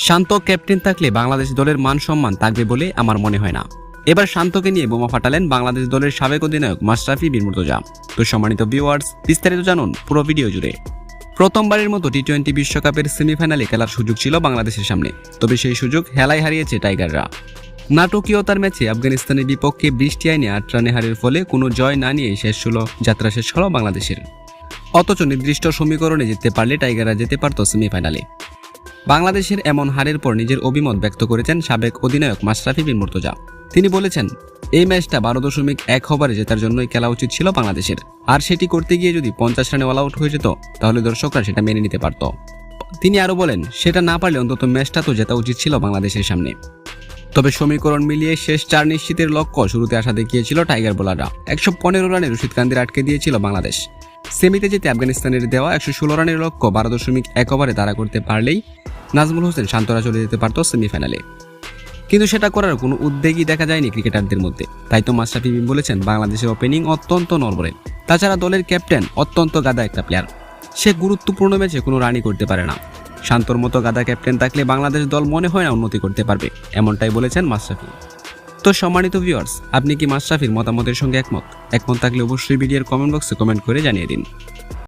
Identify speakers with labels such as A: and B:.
A: শান্ত captain থাকলে বাংলাদেশ দলের মান সম্মান থাকবে বলে আমার মনে হয় না। এবার শান্তকে নিয়ে বোমা ফাটালেন বাংলাদেশ দলের সাবেক অধিনায়ক মাশরাফি বিন মুর্তজা। তো সম্মানিত ভিউয়ার্স, বিস্তারিত জানুন পুরো ভিডিও জুড়ে। প্রথমবারের মতো টি-20 বিশ্বকাপের সেমিফাইনালে খেলার সুযোগ ছিল বাংলাদেশের সামনে, তবে সেই সুযোগ হেলায় হারিয়েছে টাইগাররা। নাটকীয়তার ম্যাচে আফগানিস্তানের বিপক্ষে বৃষ্টি আইনে 8 রানে হারের ফলে কোনো জয় না নিয়ে যাত্রা শেষ হলো বাংলাদেশের। অথচ নির্দিষ্ট সমীকরণে জিততে পারলে টাইগাররা যেতে পারত সেমিফাইনালে। বাংলাদেশের এমন হারের পর নিজের অভিমত ব্যক্ত করেছেন সাবেক অধিনায়ক মাশরাফি বিন মুর্তজা। তিনি বলেছেন, এই ম্যাচটা 12.1 ওভারে জেতার জন্যই খেলা উচিত ছিল বাংলাদেশের, আর সেটি করতে গিয়ে যদি 50 রানে অল আউট হয়ে যেত তাহলে দর্শকরা সেটা মেনে নিতে পারত। তিনি আরও বলেন, সেটা না পারলে অন্তত ম্যাচটা তো জেতা উচিত ছিল বাংলাদেশের সামনে। তবে সমীকরণ মিলিয়ে শেষ 4 নিশ্চিতের লক্ষ্য শুরুতে আশা দেখিয়েছিল টাইগার বোলাররা। 115 রানে রশিদ খানদের আটকে দিয়েছিল বাংলাদেশ। সেমিতে যেতে আফগানিস্তানের দেওয়া 116 রানের লক্ষ্য 12.1 ওভারে তাড়া করতে পারলেই নাজমুল হোসেন শান্তরা চলে যেতে পারত সেমিফাইনালে। কিন্তু সেটা করার কোনো উদ্বেগই দেখা যায়নি ক্রিকেটারদের মধ্যে। তাই তো মাশরাফি বিন বলেছেন, বাংলাদেশের ওপেনিং অত্যন্ত নড়বড়ে। তাছাড়া দলের ক্যাপ্টেন অত্যন্ত গাদা একটা প্লেয়ার, সে গুরুত্বপূর্ণ ম্যাচে কোনো রানই করতে পারে না। শান্তর মতো গাদা ক্যাপ্টেন থাকলে বাংলাদেশ দল মনে হয় না উন্নতি করতে পারবে, এমনটাই বলেছেন মাশরাফি। তো সম্মানিত ভিউয়ার্স, আপনি কি মাশরাফির মতামতের সঙ্গে একমত থাকলে অবশ্যই ভিডিওর কমেন্ট বক্সে কমেন্ট করে জানিয়ে দিন।